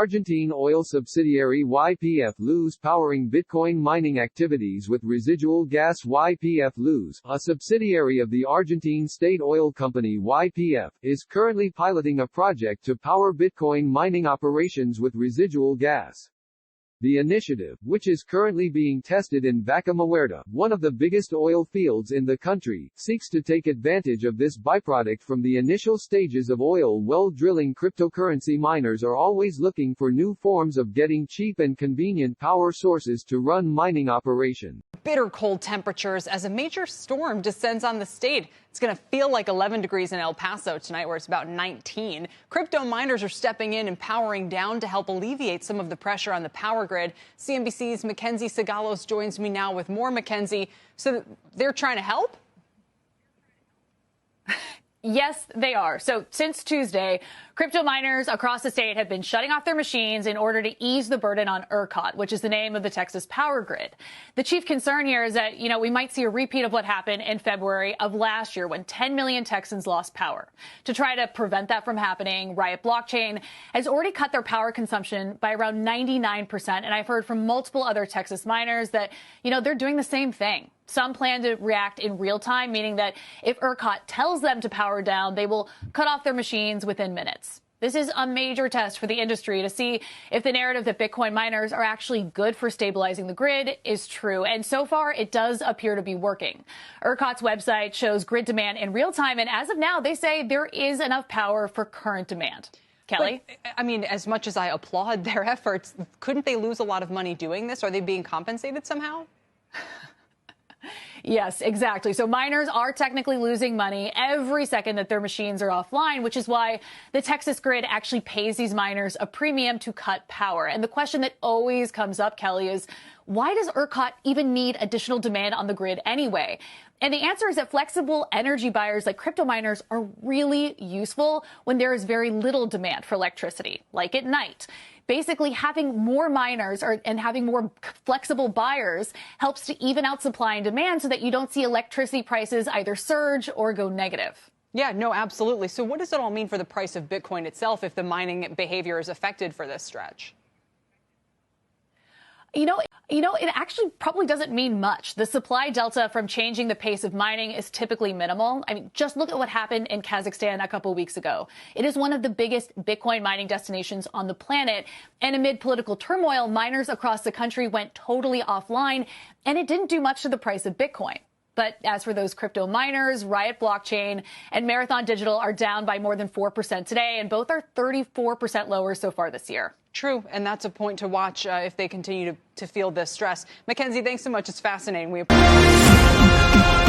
Argentine oil subsidiary YPF lose powering Bitcoin mining activities with residual gas. YPF lose, a subsidiary of the Argentine state oil company YPF, is currently piloting a project to power Bitcoin mining operations with residual gas. The initiative, which is currently being tested in Vaca Muerta, one of the biggest oil fields in the country, seeks to take advantage of this byproduct from the initial stages of oil well drilling. Cryptocurrency miners are always looking for new forms of getting cheap and convenient power sources to run mining operation. Bitter cold temperatures as a major storm descends on the state. It's going to feel like 11 degrees in El Paso tonight, where it's about 19. Crypto miners are stepping in and powering down to help alleviate some of the pressure on the power grid. CNBC's Mackenzie Sagalos joins me now with more. Mackenzie, so they're trying to help? Yes, they are. So since Tuesday, crypto miners across the state have been shutting off their machines in order to ease the burden on ERCOT, which is the name of the Texas power grid. The chief concern here is that, we might see a repeat of what happened in February of last year when 10 million Texans lost power. To try to prevent that from happening, Riot Blockchain has already cut their power consumption by around 99%. And I've heard from multiple other Texas miners that, they're doing the same thing. Some plan to react in real time, meaning that if ERCOT tells them to power down, they will cut off their machines within minutes. This is a major test for the industry to see if the narrative that Bitcoin miners are actually good for stabilizing the grid is true. And so far, it does appear to be working. ERCOT's website shows grid demand in real time. And as of now, they say there is enough power for current demand. Kelly? But, as much as I applaud their efforts, couldn't they lose a lot of money doing this? Are they being compensated somehow? Yes, exactly. So miners are technically losing money every second that their machines are offline, which is why the Texas grid actually pays these miners a premium to cut power. And the question that always comes up, Kelly, is why does ERCOT even need additional demand on the grid anyway? And the answer is that flexible energy buyers like crypto miners are really useful when there is very little demand for electricity, like at night. Basically, having more miners and having more flexible buyers helps to even out supply and demand so that you don't see electricity prices either surge or go negative. Yeah, no, absolutely. So what does it all mean for the price of Bitcoin itself if the mining behavior is affected for this stretch? It actually probably doesn't mean much. The supply delta from changing the pace of mining is typically minimal. Just look at what happened in Kazakhstan a couple weeks ago. It is one of the biggest Bitcoin mining destinations on the planet. And amid political turmoil, miners across the country went totally offline, and it didn't do much to the price of Bitcoin. But as for those crypto miners, Riot Blockchain and Marathon Digital are down by more than 4% today, and both are 34% lower so far this year. True, and that's a point to watch if they continue to feel this stress. Mackenzie, thanks so much. It's fascinating. We appreciate it.